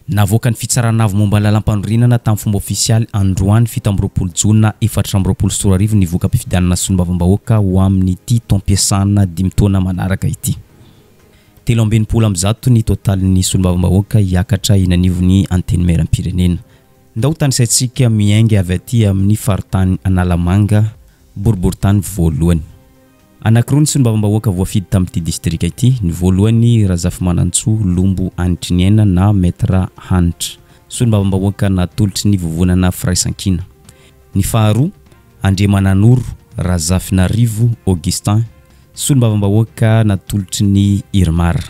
Navoaka ny fitsaranavy momba lalam-panorenana tamin'ny fomba ofisialy androany 7 Jona 2024 nivoaka ampifidianana solombavambahoaka ho amin'ny ity taom-piasana 5 taona manaraka ity. 30 ny totalin'ny solombavambahoaka hiakatra inanivony anteny meram-pirenena. Ndao tany saitsika miainga avy aty amin'ny faritany Analamanga, boriboritany voalohany. Anankiroa ny solombavambahoaka voafidy tamin'ity distrika ity. Ny voalohany Razafy Manantsoa Lombo Anitriniaina na Maître Hanitra, solombavambahoaka natolotry ny vovonana firaisankina. Ny faharoa Andriamananoro Razafy Narivo Augustin, solombavambahoaka natolotry ny Irmar.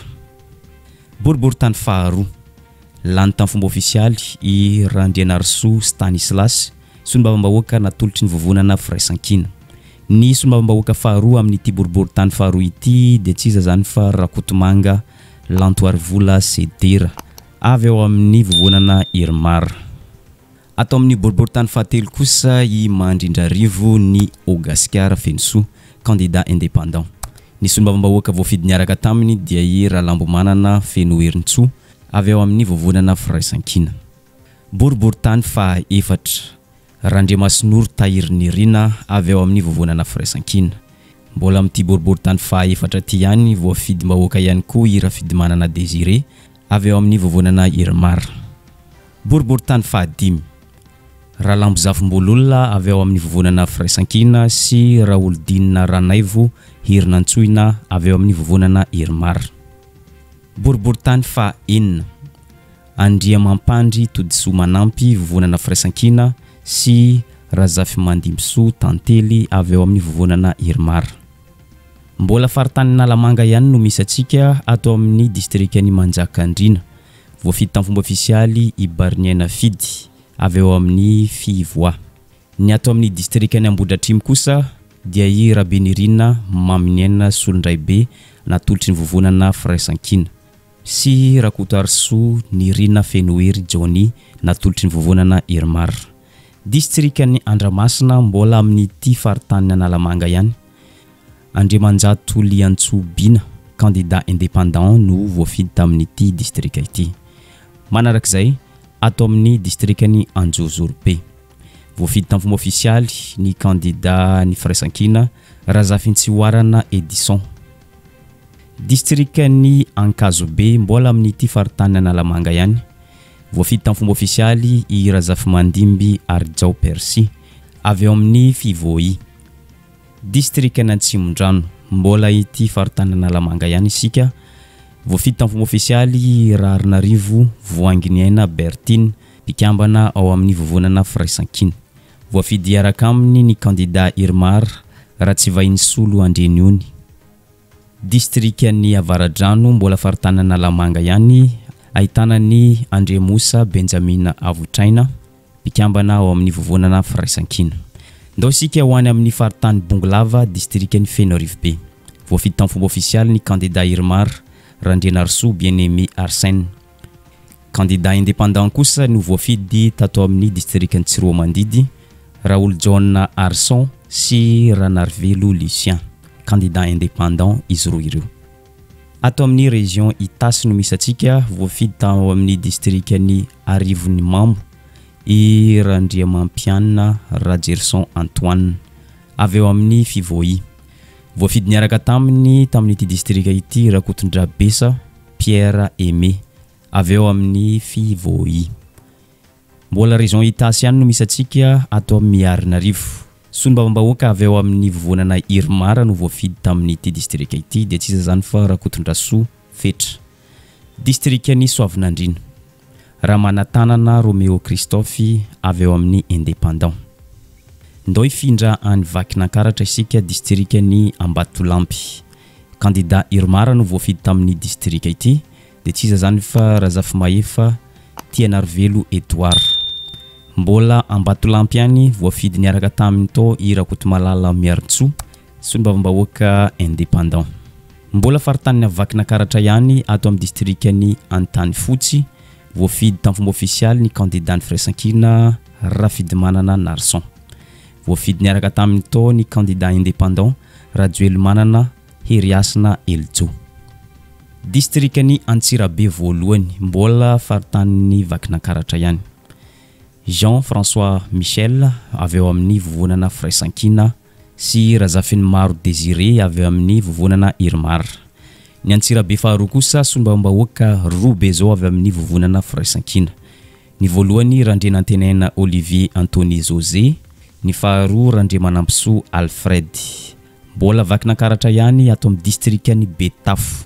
Boriboritany faharoa lany tamin'ny fomba ofisialy i Randrianarso Stanislas, solombavambahoaka natolotry ny vovonana firaisankina. Ny solombavambahoaka faharoa amin'ity boriboritany faharoa ity dia tsy iza zany fa Rakotomanga Lantoarivola Sedera avy ao amin'ny vovonana Irmar. Ato amin'ny boriboritany fahatelo kosa i Mandrindrarivo ny Ogaskara Fensoa, candidat indépendant. Ny solombavambahoaka voafidy niaraka taminy dia i Ralambomanana Fenoherintsoa avy ao amin'ny vovonana firaisankina. Boriboritany fahaefatra Randriamasinoro Tahirnirina avy ao amin'ny vovonana firaisankina. Mbola amin'ity boriboritany fahaefatra ty ihany voafidy mbahoaka ihany koa i Rafidimanana Désiré avy ao amin'ny vovonana Irmar. Boriboritany fahadimy Ralambozafimbololona avy ao amin'ny vovonana firaisankina sy Raolodinina Ranaivo Herinantsoina avy ao amin'ny vovonana Irmar. Boriboritany fahaenina Andriamampandry Todisoa Manampy vovonana firaisankina sy Razafy Mandimso Tantely avy ao amin'ny vovonana Irmar. Mbola faritany Analamanga ihany no misy atsika ato amin'ny distrikany Manjakandriana, voafidy tamin'ny fomba ofisialy i Barniaina Fidy avy ao amin'ny Fivoa. Ny ato amin'ny distrikany Ambodratrimo kosa dia i Rabenirina Maminiaina Solondraibe natolotry ny vovonana firaisankina sy Rakotoarso Nirina Fenohery Johnny natolotry ny vovonana Irmar. Distrikany Andramasina mbola amin'ity faritany Analamanga ihany, Andriamanjato Liantsobina candidat indépendant no voafidy tamin'ity distrika ity. Manarak'izay ato amin'ny distrikany Anjozorope voafidy tamin'ny fomba ofisialy ny candidat ny firaisankina Razafy Tsiwarana Edison. Distrikany Ankazobe mbola amin'ity faritany Analamanga ihany, voafidy tamin'ny fomba ofisialy i Razafy Mandimby Arjao Percy avy ao amin'ny Fivoy. Distrikany Antsimondrano mbola ity faritany Analamanga ihany isika, voafidy tamin'ny fomba ofisialy i Raharinarivo Voanginiaina Bertine mpikambana ao amin'ny vovonana firaisankina. Voafidy iaraka aminy ny candidat Irmar Ratsivainisolo Andreniony. Distrikany Avaradrano mbola faritany Analamanga ihany, ahitana ny Andremosa Benjamina Avotraina mpikambana ao amin'ny vovonana firaisankina. Ndao isika ho any amin'ny faritany Bongolava distrikany Fenorive, voafidy tamin'ny fomba ofisialy ny candidat Irmar Randrianarso Bien-Aimé Arsène. Candidat indépendant kosa no voafidy tato amin'ny distrikany Tsiroamandidy Raoul John Arson sy Ranarvelo Lucien, candidat indépendant izy roa ireo. Ato amin'ny région Itasy no misy atsika, voafidy tao amin'ny distrikany Arivony Mambo i Randriamampianina Rajerson Antoine avy ao amin'ny Fivoy. Voafidy niaraka tamin'ity distrika ity Rakotondrabesa Pierre Aimé avy ao amin'ny Fivoy. Mbola région Itasy ihany no misy atsika ato amin'ny Miarinarivo. Solombavambahoaka avy ao amin'ny vovonana Irmar no voafidy tamin'ity distrika ity dia tsy iza zany fa Rakotondrasoa Fetra. Distrikany Soavinandrina Ramanatanana Romeo Christophe avy ao amin'ny indépendant. Ndao ifindra any Vakinankaratra isika distrikany Ambatolampy, candidat Irmar no voafidy tamin'ny distrika ity dia tsy iza zany fa Razafy Mahefa Tianarvelo Edouard. Mbola Ambatolampy ihany voafidy niaraka taminy to i Rakotomalala Miarintsoa, solombavambahoaka indépendant. Mbola faritany Vakinankaratra ihany ato amin'ny distrikany Antanifotsy, voafidy tamin'ny fomba ofisialy ny candidat ny firaisankina Rafidimanana Narson. Voafidy niaraka taminy to ny candidat indépendant Rajoelmanana Heriasina Eljo. distrikany Antsirabe voalohany mbola faritany Vakinankaratra ihany. Jean-François Michel avy eo amin'ny vovonana Fraisankina sy Razafin-Maro Désiré avy eo amin'ny vovonana Irmar. Ny Antsirabe faharoa kosa sombam-bahoaka Robezo avy amin'ny vovonana Fraisankina. Ny voalohany Randrenantenaina Olivier Anthony José, ny faharoa Randremanampisoa Alfred. Mbola Vakinankaratra ihany ato amin'ny distrikany Betafo.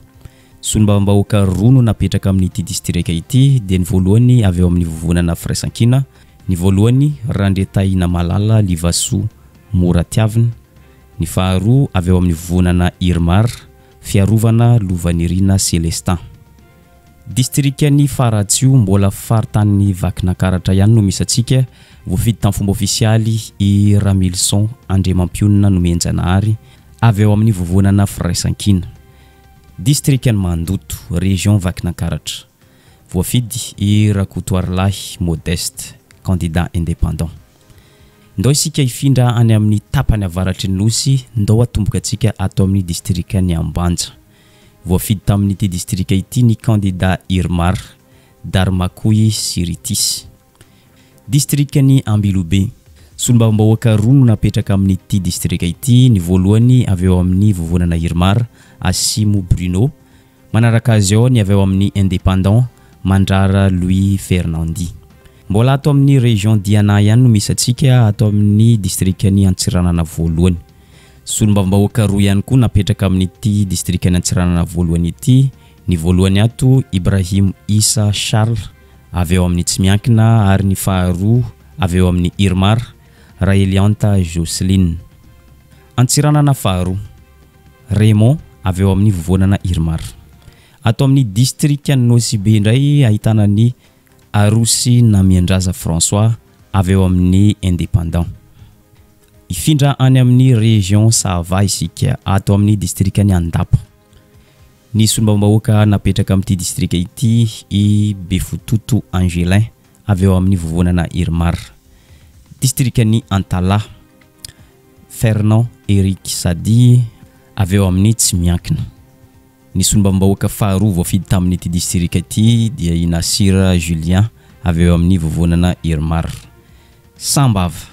Sombam-bahoaka roa no napetraka amin'ity distrika ity, dia ny voalohany avy eo amin'ny vovonana Fraisankina, ny voalohany Randretaina Malala Livaso Moratiavina, ny faharoa avy eo amin'ny vovonana Irmar fiarovana Lovanirina Célestin. Distrikany Faratsio mbola faritany Vakinankaratra ihany no misy atsika, voafidy tamin'ny fomba ofisialy i Ramilson Andriamampionina no mianjanahary avy eo amin'ny vovonana Fraisankina. Distrikany Mandoto, région Vakinankaratra, voafidy i Rakotoarlahy Modeste, candidat indépendant. Ndao isika ifindra any amin'ny tapany avaratry ny nosy, ndao atomboka atsika ato amin'ny distrikany Ambanja. Voafidy tamin'ity distrika ity ny candidat Irmar Darmakoy Siritis. Distrikany Ambilobe, sombam-bahoaka roa no napetraka amin'ity distrika ity, ny voalohany avy eo amin'ny vovonana Irmar Asimo Bruno, manaraka azy eo ny avy eo amin'ny indépendant Mandrara Louis Fernandi. Mbola ato amin'ny région Diana ihany no misy atsika ato amin'ny distrikany Antsiranana voalohany. Sombam-bahoaka roa ihany koa napetraka amin'ity distrikany Antsiranana voalohany ity, ny voalohany ato Ibrahim Issa Charles avy eo amin'ny Tsimiankina, ary ny faharoa avy eo amin'ny Irmar Raelianta Jocelyne. Antsiranana faharoa Raymond avy eo amin'ny vovonana Irmar. Ato amin'ny distrikany Nosibe indray ahitana ny Arosy Namiandraza François avy eo amin'ny indépendant. Ifindra any amin'ny région Sava isika ato amin'ny distrikany Andapa. Ny sombam-bahoaka napetraka amin'ity distrika ity i Befototo Angelin avy eo amin'ny vovonana Irmar. Distrikany Antala, Fernand Eric Sadi avy eo amin'ny Tsimiankina. Ny sombam-bahoaka faharoa voafidy tamin'ity distrika ity dia i Nasira Julien avy eo amin'ny vovonana Irmar. Sambava,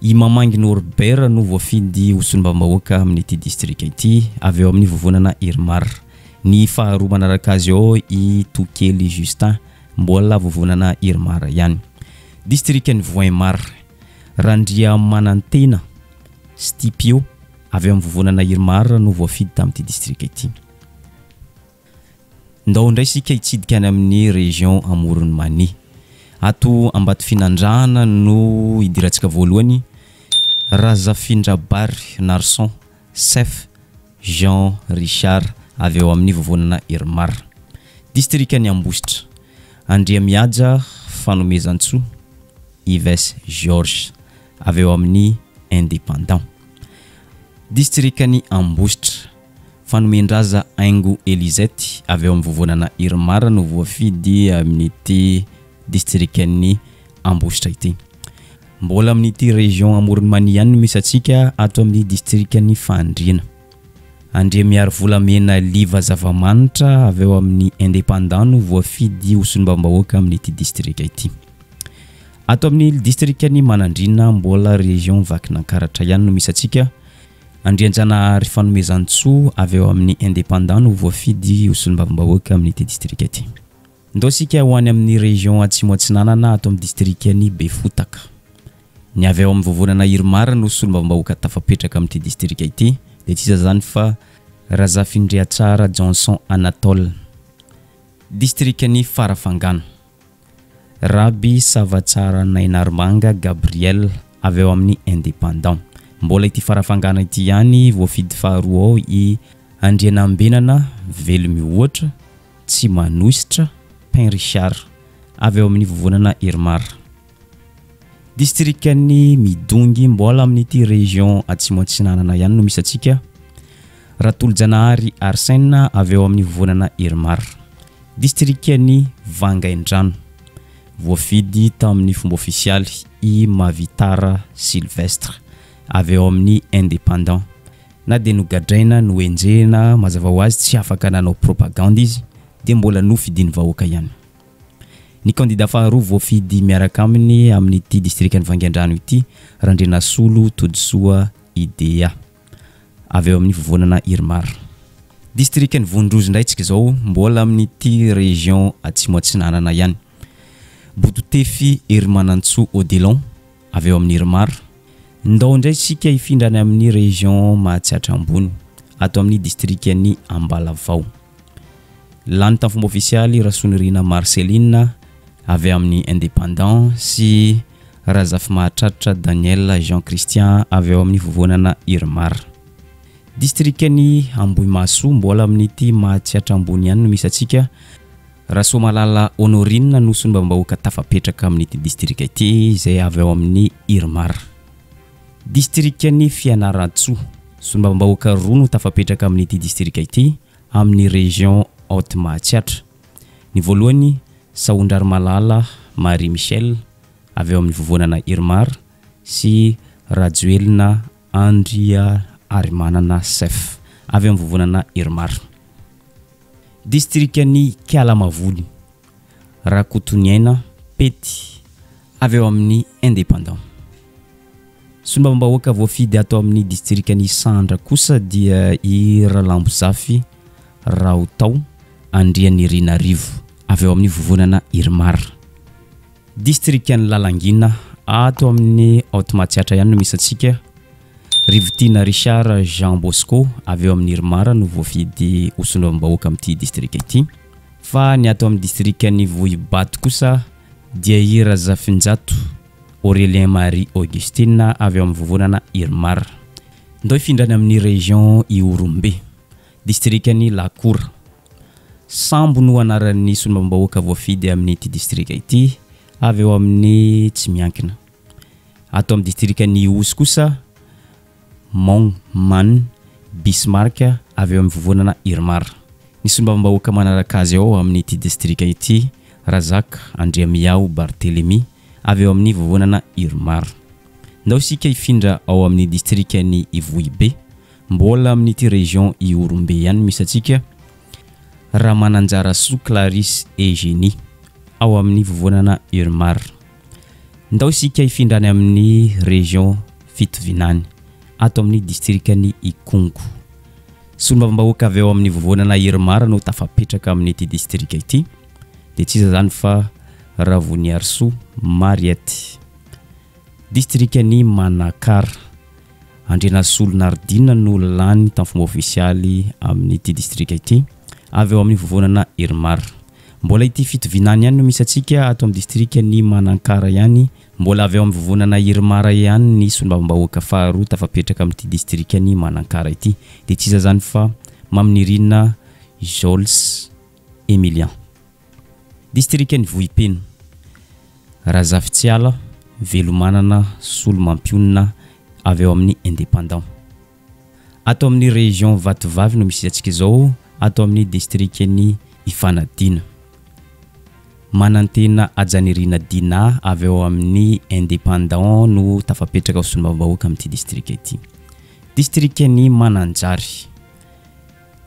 i Mamangy Norbert no voafidy ho sombam-bahoaka amin'ity distrika ity avy eo amin'ny vovonana Irmar. Ny faharoa manaraka azy eo i Tokely Justin mbola vovonana Irmar ihany. Distrikany Voimar, Randria Manantena Stipio avy eo amin'ny vovonana Irmar no voafidy tamin'ity distrika ity. Ndao ndray sika itsidika any amin'ny région Amoron'Many. Ato Ambatofinandrahana no idiratsika voalohany Razafindrabary Narson Sef Jean Richard avy eo amin'ny vovonana Irmar. Distrikany Ambositra, Andriamiaja Fanomezantsoa Ives Georges avy eo amin'ny indépendant. Distrikany Ambositra, Fanomendraza Aingo Elisette avy eo amin'ny vovonana Irmar no voafidy amin'ity distrikany Ambositra ity. Mbola amin'ity région Amoron'Many ihany no misy atsika ato amin'ny distrikany Fandriana. Andriamiary Volamena Liva Zavamanitra avy eo amin'ny indépendant no voafidy ho sombam-bahoaka amin'ity distrika ity. Ato amin'ny distrikany Manandrina mbola région Vakinankaratra ihany no misy atsika. Andrianjanahary Fanomezantsoa avy eo amin'ny indépendant no voafidy ho sombam-bahoaka amin'ity distrika ity. Ndao sika ho any amin'ny région Atsimo Atsinanana ato amin'ny distrikany Befotaka. Ny avy eo amin'ny vovonana Irmar no sombam-bahoaka tafapetraka amin'ity distrika ity, dia tsy zany fa Razafindriatsara Johnson Anatole. Distrikany Farafangana, Raby Savatsara Nainarmanga Gabriel avy eo amin'ny indépendant. Mbola ity Farafangana ity ihany voafidy faharoa ao i Andrianambenana Velomihoatra Tsimanositra Pain Richard avy eo amin'ny vovonana Irmar. Distrikany Midongy mbola amin'ity région Atsimo Atsinanana ihany no misy atsika. Ratolojanahary Arsène avy eo amin'ny vovonana Irmar. Distrikany Vangaindrano, voafidy tamin'ny fomba ofisialy i Mavitara Sylvestre avy eo amin'ny indépendant. na de nogadraina no enjena mazava ho azy tsy afaka nanao propagande izy de mbola nofidiny vahoaka ihany. Ny candidat faharoa voafidy miaraka aminy amin'ity district ny Vangaindrano ity Randrenasolo Todsoa IDA avy eo amin'ny vovonana Irmar. District ny Vondrozo ndraitsika zao mbola amin'ity région Atsimo Atsinanana ihany. Bototefy Hermanantso Odilon avy eo amin'ny Irmar. Ndao ndray sika ifindrany amin'ny région Mahatsiatra Ambony ato amin'ny district ny Ambalavao. Lany tamin'ny fomba ofisialy Rasonirina Marceline avy amin'ny Indépendant sy Razafy Mahatratra Daniel Jean Christian avy eo amin'ny vovonana Irmar. District ny Ambohimaso mbola amin'ity Mahatsiatra Ambony ihany no misy atsika. Rasomalala Honorine no sombambahoaka tafapetraka amin'ity district ity izay avy eo amin'ny Irmar. District ny Fianarantsoa sombambahoaka roa no tafapetraka amin'ity district ity amin'ny région Haute Mahatsiatra. Ny voalohany Saondrary Malala Marie Michel avy eo amin'ny vovonana Irmar sy Rajoelina Andria Arimanana Sef avy eo amin'ny vovonana Irmar. District ny Kialamavoly Rakotoniaina Pety avy eo amin'ny Indépendant. Sombambahoaka voafidy ato amin'ny district ny Sandra kosa dia i Ralambozafy Raotao Andrianirina Rivo avy eo amin'ny vovonana Irmar. District ny Lalangina ato amin'ny Haute Mahatsiatra ihany no misy atsika. Rivotina Richard Jean Bosco avy eo amin'ny Irmar no voafidy ho sombambahoaka amin'ity district ity. Fa ny ato amin'ny district ny Vohibato kosa dia i Razafinjato Aurélien Marie Augustine avy eo amin'ny vovonana Irmar. Ndao ifindrany amin'ny région Iorombe. District ny Lakoura. Sambo no anaran'ny sombambahoaka voafidy amin'ity district ity avy eo amin'ny Tsimiankina. Ato amin'ny district ny Osy kosa Mong Man Bismarck avy eo amin'ny vovonana Irmar. Ny sombambahoaka manaraka azy ao amin'ity district ity Razak Andriamiao Barthélemy avy eo amin'ny vovonana Irmar. Ndao sika ifindra ao amin'ny district ny Ivohibe mbola amin'ity région Iorombe ihany misy atsika. Ramananjara Sou Clarisse Eugénie ao amin'ny vovonana Irmar. Ndao sika ifindrany amin'ny région Fitovinany ato amin'ny district ny Ikongo. Sombambahoaka avy eo amin'ny vovonana Irmar no tafapetraka amin'ity district ity de tsy iza zany fa Ravoniarso Mariette. District ny Manakara Andrenasolo Nardine no lany tamin'ny fomba ofisialy amin'ity district ity avy eo amin'ny vovonana Irmar. Mbola ity Fitovinany ihany no misy atsika ato amin'ny district ny Manakara ihany mbola avy eo amin'ny vovonana Irmar ihany ny sombambahoaka faharoa tafapetraka amin'ity district ny Manakara ity de tsy iza zany fa Maminirina Jols Emilian. District ny Vohipeno Razafitsiala Velomanana Solomampionna avy eo amin'ny Indépendant. Ato amin'ny région Vatovavy no misy atsika zao ato amin'ny district ny Ifanadina. Manantena Ajanirina Dina avy eo amin'ny Indépendant no tafapetraka ho sombambahoaka amin'ity district ity. District ny Mananjary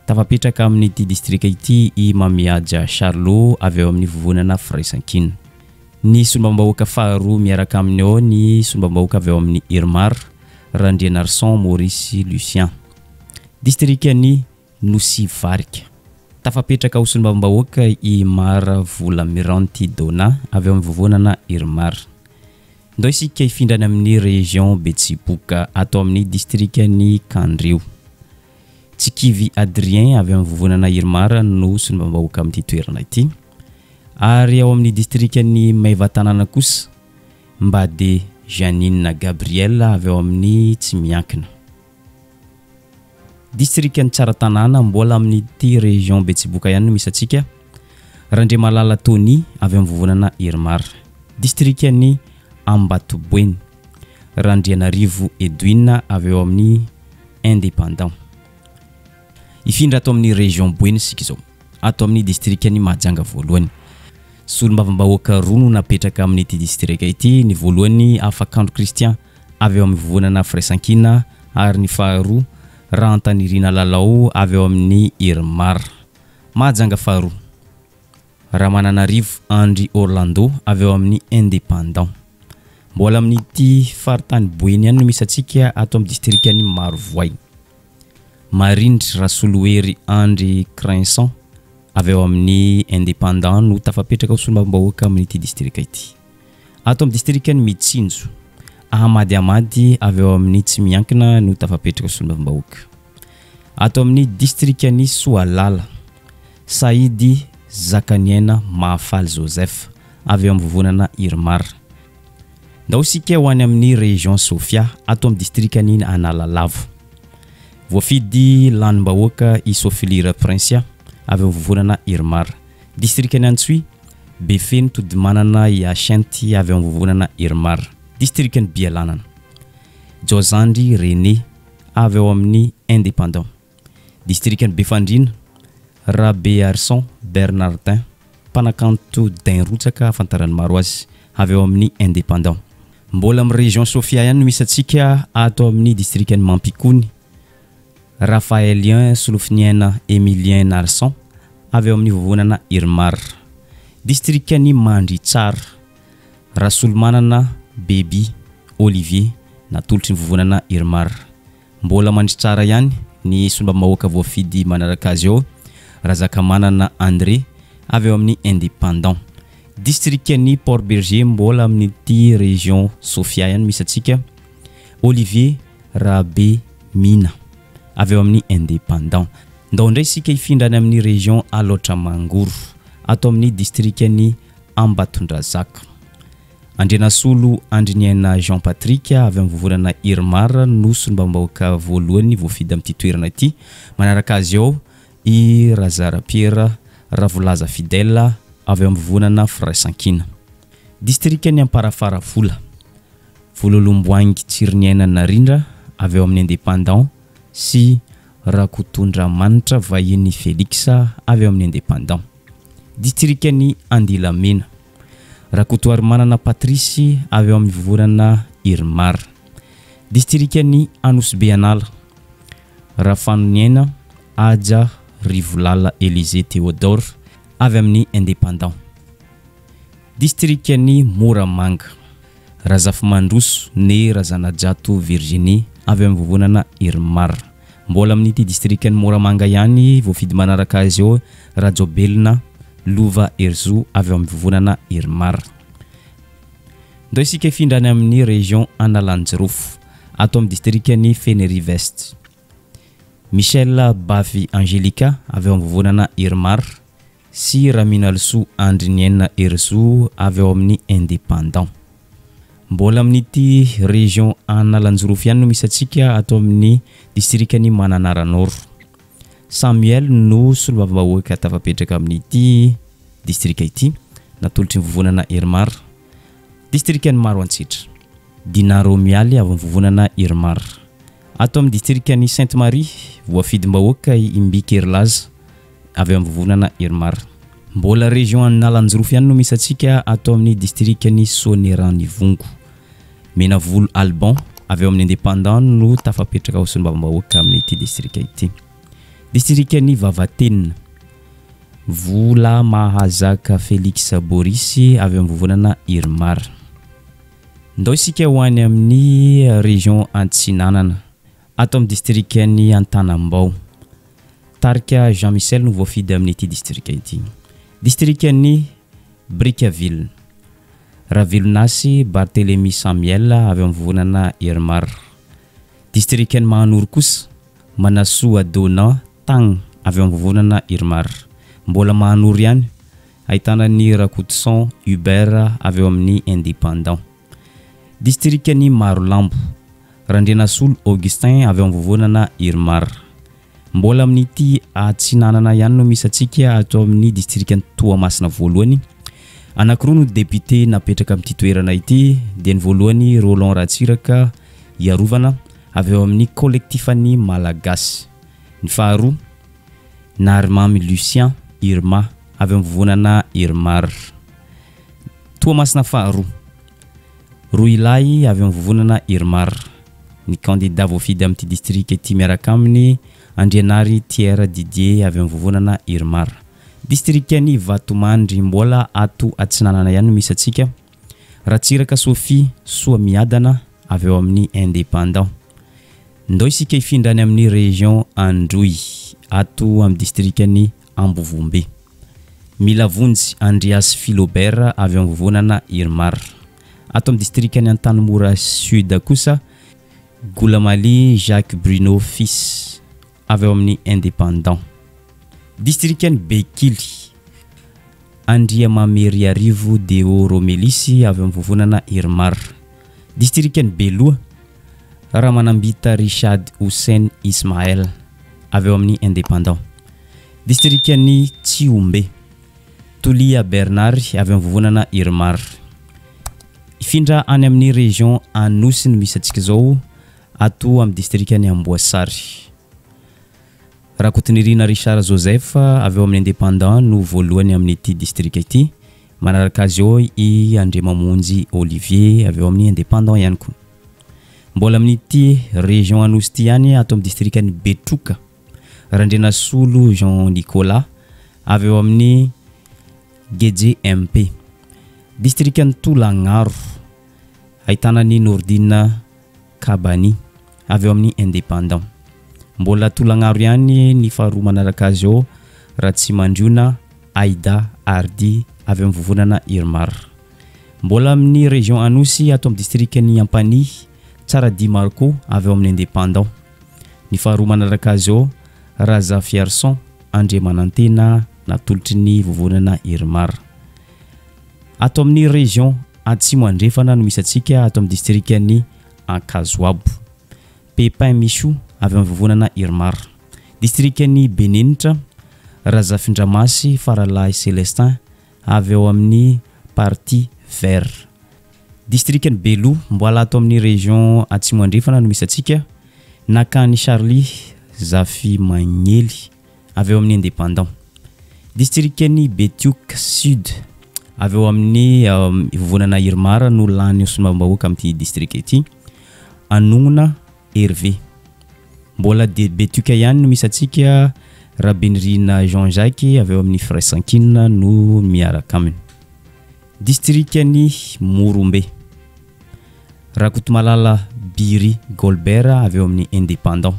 tafapetraka amin'ity district ity i Mamiadja Charlot avy eo amin'ny vovonana Fraisankina. Ny sombambahoaka faharoa miaraka aminy ao ny sombambahoaka avy eo amin'ny Irmar Randrianarson Maurice Lucien. District ny Nosivarika tafapetraka ho sombambahoaka i Mara Vola Miranty Dona avy eo amin'ny vovonana Irmar. Ndao isika ifindrany amin'ny région Betsiboka ato amin'ny district ny Kandrio. Tsikivy Adrien avy eo amin'ny vovonana Irmar no sombambahoaka amin'ity toerana ity. Ary ao amin'ny district ny Maivatanana kosa Mbade Janine Gabriel avy eo amin'ny Tsimiankina. District ny Tsaratanana mbola amin'ity région Betsiboka ihany no misy atsika. Randriamalala Tony avy eo amin'ny vovonana Irmar. District ny Ambatoboeny Randrianarivo Edwina avy eo amin'ny Indépendant. Ifindra ato amin'ny région Boeny sika zao ato amin'ny district ny Mahajanga voalohany. Solombavambahoaka roa no napetraka amin'ity district ity. Ny voalohany Afakandro Christian avy eo amin'ny vovonana Fraisankina ary ny faharoa raha antanirina lalao avy eo amin'ny Irmar. Mahajanga faharoa Ramananarivo Andry Orlando avy eo amin'ny Indépendant. Mbola amin'ity faritany Boeny ihany no misy atsika ato amin'ny distrikany Marovoay. Marindry Rasolohery Andry Crinson avy eo amin'ny Indépendant no tafapetraka ho solombavam-bahoaka amin'ity distrika ity. Ato amin'ny distrikany Mitsinjo, Ahmady Amady avy eo amin'ny Tsimiankina no tafapetraka ho solombavam-bahoaka. Ato amin'ny distrikany Soalala, Saïdy Zakaniena Mahafaly Joseph avy eo amin'ny vovonana Irmar. Ndao sika ho any amin'ny région Sofia ato amin'ny distrikany Analalavo. Voafidy lanim-bahoaka i Sofilira Prinsia avy eo amin'ny vovonana Irmar. Distrikany Antsui, Befeny Todimanana i Ashenty avy eo amin'ny vovonana Irmar. Distrikany Bialanana, Jozandry René avy eo amin'ny Indépendant. Distrikany Befandrina, Rabe Arson Bernardin Panakanto Dainrotsaka afantarany maro azy avy eo amin'ny Indépendant. Mbola amin'ny région Sofia ihany no misy atsika ato amin'ny distrikany Mampikony, Raphaelien Solofiniana Emilien Narson avy eo amin'ny vovonana Irmar. Distrikany Mandritsara, Rasolomanana Baby Olivier natolotry ny vovonana Irmar. Mbola Mandritsara ihany ny solombavam-bahoaka voafidy manaraka azy eo, Razakamanana André avy eo amin'ny Indépendant. Distrikany Port Berger mbola amin'ity région Sofia ihany misy atsika, Olivier Rabe Mina avy eo amin'ny Indépendant. Ndao ndray sika ifindrany amin'ny région Alotra Mangoro ato amin'ny distrikany Ambatondrazaka. Andrianasolo Andriniana Jean Patrick avy amin'ny vovonana Irmar no solombavam-bahoaka voalohany voafidy amin'ity toerana ity. Manaraka azy eo i Razara Pierre Ravolaza Fidèle avy eo amin'ny vovonana Fraisankina. Distrikany Amparafaravola, Vololomboangy Tsiriniaina Narindra avy eo amin'ny Indépendant sy Rakotondra-manitra Vahiny Félix avy eo amin'ny Indépendant. Distrikany Andilamena, Rakotoarimanana Patrice avy eo amin'ny vovonana Irmar. Distrikany Anosy-Beanala, Rafanoniaina Adja Rivolala Élisée Théodore avy amin'ny Indépendant. Distrikany Moramanga, Razafimandroso né Razanajato Virginie avy amin'ny vovonana Irmar. Mbola amin'ity distrikany Moramanga ihany voafidy manaraka azy eo, Rajobelina Lova Erzo avy eo amin'ny vovonana Irmar. Ndao isika ifindrany amin'ny région Analanjirofo ato amin'ny distrikany Fenerive-Est, Michel Bavy Angelica avy eo amin'ny vovonana Irmar sy Raminalsou Andrinienne Erzo avy eo amin'ny Indépendant. Mbola amin'ity région Analanjirofo ihany no misy atsika ato amin'ny distrikany Mananaranoro, Samuel no solombavam-bahoaka tafapetraka amin'ity distrika ity natolotry ny vovonana Irmar. Distrikany Maroantsitra, Dinaro Mialy avy amin'ny vovonana Irmar. Ato amin'ny distrikany Sainte-Marie voafidim-bahoaka i Imbikerlaza avy eo amin'ny vovonana Irmar. Mbola région Analanjirofo ihany no misy atsika ato amin'ny distrikany Soneranivongo, Menavolo Alban avy eo amin'ny Indépendant no tafapetraka ho solombavam-bahoaka amin'ity distrika ity. Distrikany Vavatenina, Vola Mahazaka Félix Borisy avy eo amin'ny vovonana Irmar. Ndao isika ho any amin'ny région Antsinanana ato amin'ny distrikany Antanambao, Tarika Jean Michel no voafidy amin'ity distrika ity. Distrikany Brickaville, Ravelonasy Barthélemy Samuel avy eo amin'ny vovonana Irmar. Distrikany Mahanoro kosa, Manasoa Dona Tagn avy eo amin'ny vovonana Irmar. Mbola Mahanoro ihany ahitana ny Rakotson Hubert avy eo amin'ny Indépendant. Distrikany Marolambo, Randrianasolo Augustin avy eo amin'ny vovonana Irmar. Mbola amin'ity Atsinanana ihany no misy atsika ato amin'ny distrikany Toamasina voalohany. Anankiroa no député napetraka amin'ity toerana ity, dia ny voalohany Roland Ratsiraka Iarovana avy eo amin'ny collectifany Malagasy. Ny faharoa Narimamy Lucien Irma avy eo amin'ny vovonana Irmar. Toamasina faharoa, Roilay avy eo amin'ny vovonana Irmar. ny candidat voafidy amin'ity district ity miaraka aminy Andrianary Thiera Didier avy amin'ny vovonana Irmar. District ny Vatomandry mbola ato atsinanana ihany misy atsika. Ratsiraka Sophie Soa Miadana avy eo amin'ny indépendant. Ndao isika ifindrany amin'ny région Androy ato amin'ny district ny Ambovombe. Milavonjy Andreas Philobert avy amin'ny vovonana Irmar. Ato amin'ny district ny Antanimora Sud kosa Goulamali Jacques Bruno Fils avy eo amin'ny indépendant. District ny Bekily Andria Mamery Arivo Deo Romelisy avy amin'ny vovonana Irmar. District ny Beloa Ramanambita Richard Hussein Ismaël avy eo amin'ny indépendant. District ny Tsiombe Tolia Bernard avy amin'ny vovonana Irmar. Ifindra any amin'ny région Anosiny misy atsika zao ato amin'ny district ny Amboasary. Rakotinirina Richard Joseph avy eo amin'ny indépendant no voalohany amin'ity district ity. Manaraka azy eo i Andriamamonjy Olivier avy eo amin'ny indépendant ihany koa. Mbola amin'ity région Anosy ity ihany ato amin'ny district ny Betroka Randrenasolo Jean Nicolas avy eo amin'ny Gedje MP. District ny Tolagnaro ahitana ny Nordina Kabani avy eo amin'ny indépendant. Mbola Tolagnaro ihany ny faharoa manaraka azy eo Ratsimandriona Aida Ardi avy amin'ny vovonana Irmar. Mbola amin'ny région Anosy ato amin'ny district ny Ampani Tsaradi Marco avy eo amin'ny indépendant. Ny faharoa manaraka azy eo Raza Fierson André Manantena natolotry ny vovonana Irmar. Ato amin'ny région Atsimo Andrefana no misy atsika ato amin'ny district ny Ankazoabo. Pepin Michou avy amin'ny vovonana Irmar. District ny Benenitra Razafindramasy Faralahy Célestin avy eo amin'ny parti vert. District ny Belo mbola ato amin'ny région Atsimo Andrefana no misy atsika Nakany Charlie Zafi Magnely avy eo amin'ny indépendant. District ny Betiouk Sud avy eo amin'ny vovonana Irmar no lany somambambahoaka amin'ity district ity Anognona Hervé. Mbola de Betiouk ihany no misy atsika Rabenirina Jean-Jacques avy eo amin'ny Fraisankina no miaraka aminy. District ny Morombe Rakotomalala Biri Golbert avy eo amin'ny indépendant.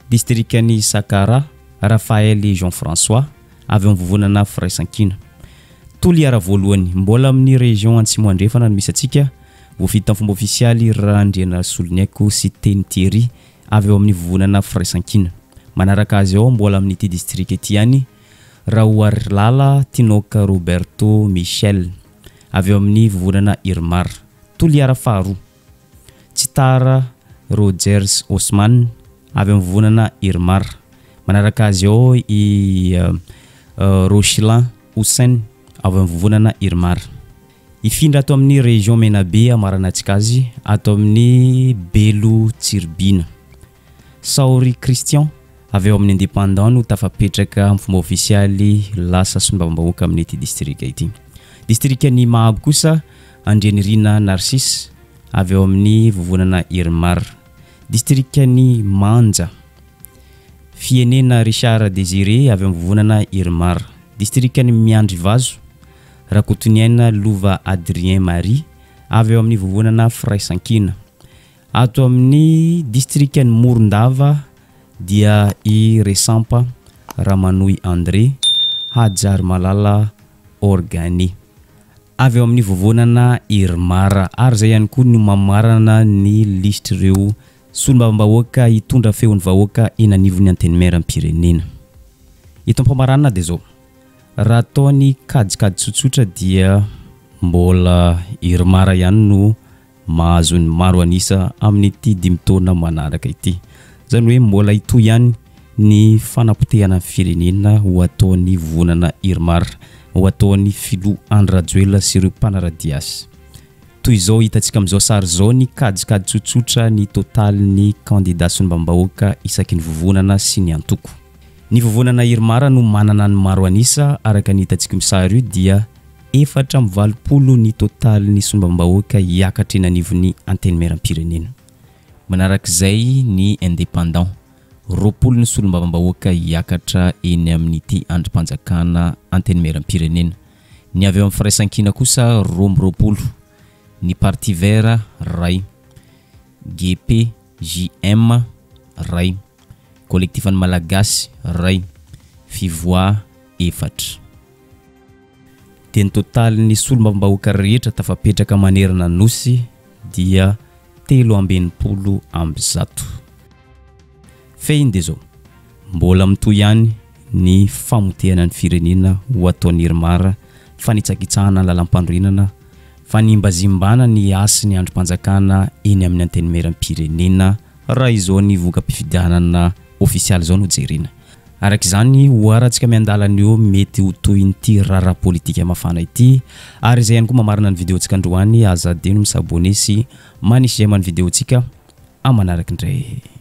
District ny Sakara Raphaël Jean-François avy eo amin'ny vovonana Fraisankina. Toliara voalohany mbola amin'ny région Atsimo Andrefana no misy atsika voafita fomba ofisialy Randriana Soloniaiko Cité Thierry avy eo amin'ny vovonana Fraisankina. Manaraka azy eo mbola amin'ity district ity ihany Raoarlala Tinoka Roberto Michel avy eo amin'ny vovonana Irmar. Toliara faharoa Tsitara Rogers Osman avy eo amin'ny vovonana Irmar. Manaraka azy eo i Rochilan Hussein avy amin'ny vovonana Irmar. Ifindra ato amin'ny région Menabe amarana atsika azy ato amin'ny Belo Tsirbina. Saori Christian avy eo amin'ny indépendant no tafapetraka amin'ny fomba ofisialy lasa sombambambahoaka amin'ity district ity. District ny Mahabo kosa Andrianirina Narcisse avy eo amin'ny vovonana Irmar. District ny Manja Fienena Richard Désiré avy eo amin'ny vovonana Irmar. District ny Miandry Vazo Rakotoniaina Lova Adrien Marie avy eo amin'ny vovonana Fraisankina. Ato amin'ny district ny Morondava dia i Resampa Ramanoy André Hajar Malala Organe avy eo amin'ny vovonana Irmar. Ary zay ihany koa no mamarana ny liste reo solombavambahoaka hitondra feon'ny vahoaka eny anivon'ny antenimieram-pirenena. Ito ampamarana dia zao raha ataony kajikady tsotsotra dia mbola Irmar ihany no mahazo ny maro anisa amin'ity 5 taona manaraka ity. Zany hoe mbola ito ihany ny fanapotehana firenena ho ataony vovonana Irmar, ho ataony Filo Andry Rajoelina sy ireo mpanaradia azy. Toy izao hitantsika amin'izao sary zao ny kajikady tsotsotra ny total ny candidat solombavambahoaka isaky ny vovonana sy ny antoko. Ny vovonana Irmar no manana ny maro anisa araka ny hitantsika misary io dia 420 ny total ny solombavambahoaka hiakatra eny anivon'ny antenimieram-pirenena. Manarak'izay ny indépendant. Roapolo ny solombavambahoaka hiakatra eny amin'ny ty androm-panjakana antenimieram-pirenena. Ny avy eo amin'ny firaisankina kosa roapolo. Ny Parti Vert ray. GP JM ray. Collectif an'ny Malagasy ray. Fivoa efatra. Teny total ny solombavambahoaka rehetra tafapetraka manerana nosy dia 340. Feinde zao mbola mitoy ihany ny famotehana ny firenena ho ataon'ny Mara fanitsakitsahana ny lalam-pandroenana fanimbazimbana ny asy ny androm-panjakana eny amin'ny antenimieram-pirenena raha izao ny voka-pifidianana ofisialy zao no jerena. Arak'izany hoarantsika miandalana eo mety ho toy ity rara politika mafana ity ary izay ihany koa mamarina ny vidéontsika androany azadino misabone sy manisy amin'ny vidéontsika amanaraka indray.